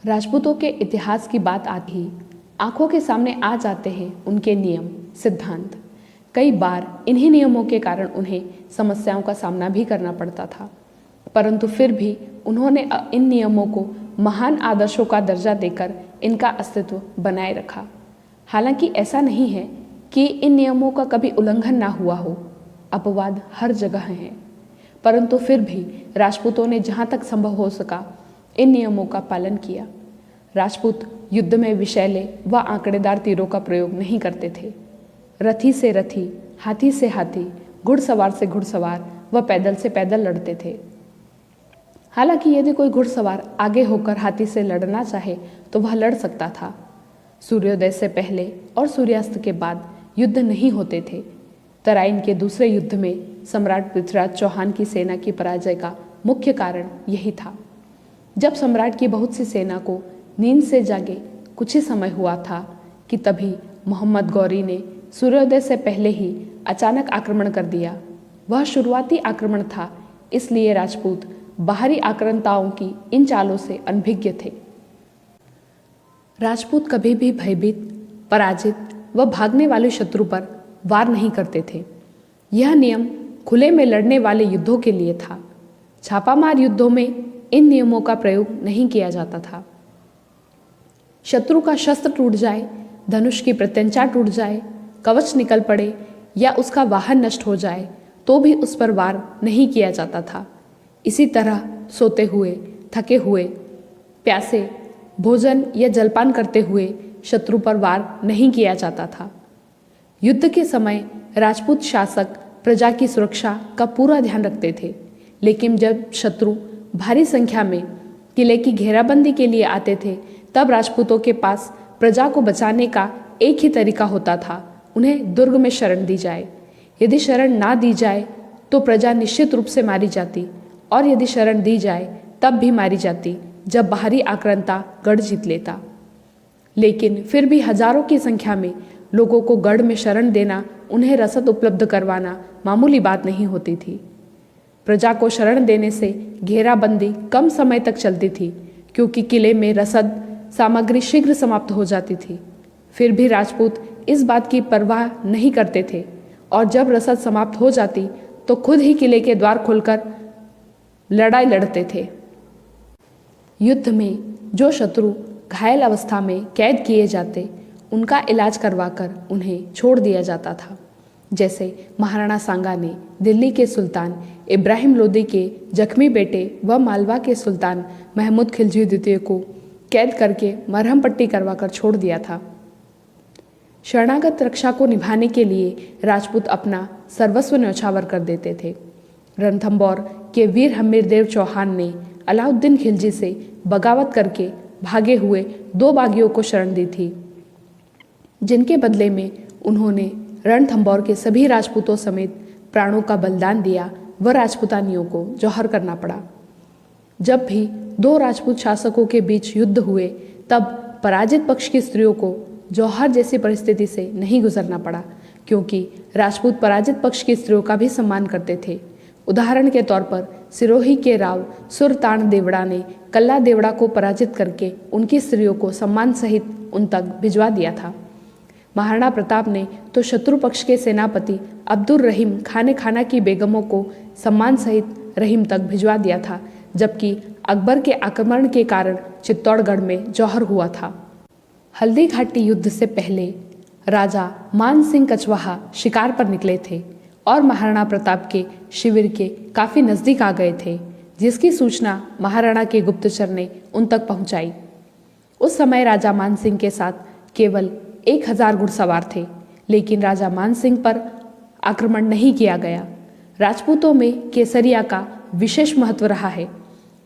राजपूतों के इतिहास की बात आती ही आंखों के सामने आ जाते हैं उनके नियम, सिद्धांत। कई बार इन्हीं नियमों के कारण उन्हें समस्याओं का सामना भी करना पड़ता था, परंतु फिर भी उन्होंने इन नियमों को महान आदर्शों का दर्जा देकर इनका अस्तित्व बनाए रखा। हालांकि ऐसा नहीं है कि इन नियमों का कभी उल्लंघन ना हुआ हो, अपवाद हर जगह हैं, परंतु फिर भी राजपूतों ने जहाँ तक संभव हो सका इन नियमों का पालन किया। राजपूत युद्ध में विषैले व आंकड़ेदार तीरों का प्रयोग नहीं करते थे। रथी से रथी, हाथी से हाथी, घुड़सवार से घुड़सवार व पैदल से पैदल लड़ते थे। हालांकि यदि कोई घुड़सवार आगे होकर हाथी से लड़ना चाहे तो वह लड़ सकता था। सूर्योदय से पहले और सूर्यास्त के बाद युद्ध नहीं होते थे। तराइन के दूसरे युद्ध में सम्राट पृथ्वीराज चौहान की सेना की पराजय का मुख्य कारण यही था। जब सम्राट की बहुत सी सेना को नींद से जागे कुछ ही समय हुआ था कि तभी मोहम्मद गौरी ने सूर्योदय से पहले ही अचानक आक्रमण कर दिया। वह शुरुआती आक्रमण था, इसलिए राजपूत बाहरी आक्रांताओं की इन चालों से अनभिज्ञ थे। राजपूत कभी भी भयभीत, पराजित व भागने वाले शत्रु पर वार नहीं करते थे। यह नियम खुले में लड़ने वाले युद्धों के लिए था। छापामार युद्धों में इन नियमों का प्रयोग नहीं किया जाता था। शत्रु का शस्त्र टूट जाए, धनुष की प्रत्यंचा टूट जाए, कवच निकल पड़े या उसका वाहन नष्ट हो जाए तो भी उस पर वार नहीं किया जाता था। इसी तरह सोते हुए, थके हुए, प्यासे, भोजन या जलपान करते हुए शत्रु पर वार नहीं किया जाता था। युद्ध के समय राजपूत शासक प्रजा की सुरक्षा का पूरा ध्यान रखते थे, लेकिन जब शत्रु भारी संख्या में किले की घेराबंदी के लिए आते थे तब राजपूतों के पास प्रजा को बचाने का एक ही तरीका होता था, उन्हें दुर्ग में शरण दी जाए। यदि शरण ना दी जाए तो प्रजा निश्चित रूप से मारी जाती, और यदि शरण दी जाए तब भी मारी जाती जब बाहरी आक्रांता गढ़ जीत लेता। लेकिन फिर भी हजारों की संख्या में लोगों को गढ़ में शरण देना, उन्हें रसद उपलब्ध करवाना मामूली बात नहीं होती थी। प्रजा को शरण देने से घेराबंदी कम समय तक चलती थी, क्योंकि किले में रसद सामग्री शीघ्र समाप्त हो जाती थी। फिर भी राजपूत इस बात की परवाह नहीं करते थे, और जब रसद समाप्त हो जाती तो खुद ही किले के द्वार खोलकर लड़ाई लड़ते थे। युद्ध में जो शत्रु घायल अवस्था में कैद किए जाते उनका इलाज करवाकर उन्हें छोड़ दिया जाता था। जैसे महाराणा सांगा ने दिल्ली के सुल्तान इब्राहिम लोदी के जख्मी बेटे व मालवा के सुल्तान महमूद खिलजी द्वितीय को कैद करके मरहम पट्टी करवाकर छोड़ दिया था। शरणागत रक्षा को निभाने के लिए राजपूत अपना सर्वस्व न्यौछावर कर देते थे। रणथंबोर के वीर हमीरदेव चौहान ने अलाउद्दीन खिलजी से बगावत करके भागे हुए 2 बागियों को शरण दी थी, जिनके बदले में उन्होंने रणथंबोर के सभी राजपूतों समेत प्राणों का बलिदान दिया व राजपूतानियों को जौहर करना पड़ा। जब भी 2 राजपूत शासकों के बीच युद्ध हुए तब पराजित पक्ष की स्त्रियों को जौहर जैसी परिस्थिति से नहीं गुजरना पड़ा, क्योंकि राजपूत पराजित पक्ष की स्त्रियों का भी सम्मान करते थे। उदाहरण के तौर पर सिरोही के राव सुरतान देवड़ा ने कल्ला देवड़ा को पराजित करके उनकी स्त्रियों को सम्मान सहित उन तक भिजवा दिया था। महाराणा प्रताप ने तो शत्रु पक्ष के सेनापति अब्दुल रहीम खाने खाना की बेगमों को सम्मान सहित रहीम तक भिजवा दिया था, जबकि अकबर के आक्रमण के कारण चित्तौड़गढ़ में जौहर हुआ था। हल्दी घाटी युद्ध से पहले राजा मान सिंह कछवाहा शिकार पर निकले थे और महाराणा प्रताप के शिविर के काफी नजदीक आ गए थे, जिसकी सूचना महाराणा के गुप्तचर ने उन तक पहुंचाई। उस समय राजा मान सिंह के साथ केवल 1000 घुड़सवार थे, लेकिन राजा मान सिंह पर आक्रमण नहीं किया गया। राजपूतों में केसरिया का विशेष महत्व रहा है।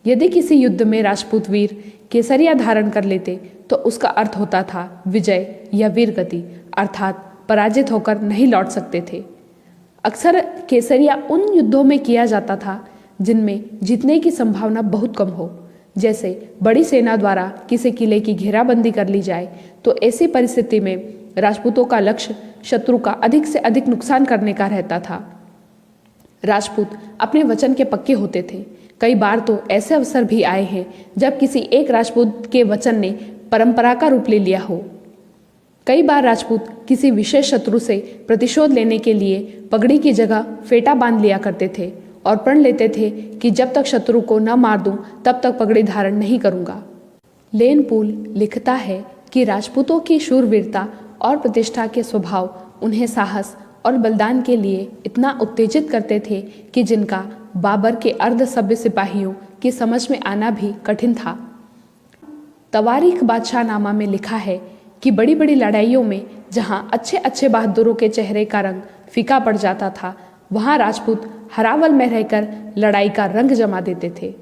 यदि किसी युद्ध में राजपूत वीर केसरिया धारण कर लेते तो उसका अर्थ होता था विजय या वीरगति, अर्थात पराजित होकर नहीं लौट सकते थे। अक्सर केसरिया उन युद्धों में किया जाता था जिनमें जीतने की संभावना बहुत कम हो, जैसे बड़ी सेना द्वारा किसी किले की घेराबंदी कर ली जाए, तो ऐसी परिस्थिति में राजपूतों का लक्ष्य शत्रु का अधिक से अधिक नुकसान करने का रहता था। राजपूत अपने वचन के पक्के होते थे। कई बार तो ऐसे अवसर भी आए हैं जब किसी एक राजपूत के वचन ने परंपरा का रूप ले लिया हो। कई बार राजपूत किसी विशेष शत्रु से प्रतिशोध लेने के लिए पगड़ी की जगह फेटा बांध लिया करते थे और प्रण लेते थे कि जब तक शत्रु को न मार दूं तब तक पगड़ी धारण नहीं करूंगा। लेन पूल लिखता है कि राजपूतों की शूरवीरता और प्रतिष्ठा के स्वभाव उन्हें साहस और बलिदान के लिए इतना उत्तेजित करते थे कि जिनका बाबर के अर्ध सभ्य सिपाहियों की समझ में आना भी कठिन था। तवारीख बादशाहनामा में लिखा है कि बड़ी बड़ी लड़ाइयों में जहां अच्छे अच्छे बहादुरों के चेहरे का रंग फीका पड़ जाता था, वहां राजपूत हरावल में रहकर लड़ाई का रंग जमा देते थे।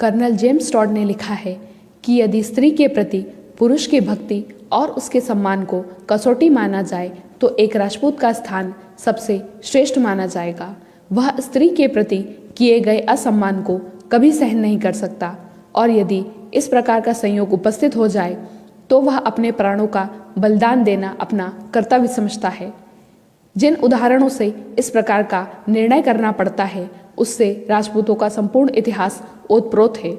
कर्नल जेम्स टॉड ने लिखा है कि यदि स्त्री के प्रति पुरुष की भक्ति और उसके सम्मान को कसौटी माना जाए तो एक राजपूत का स्थान सबसे श्रेष्ठ माना जाएगा। वह स्त्री के प्रति किए गए असम्मान को कभी सहन नहीं कर सकता और यदि इस प्रकार का संयोग उपस्थित हो जाए तो वह अपने प्राणों का बलिदान देना अपना कर्तव्य समझता है। जिन उदाहरणों से इस प्रकार का निर्णय करना पड़ता है उससे राजपूतों का संपूर्ण इतिहास ओतप्रोत है।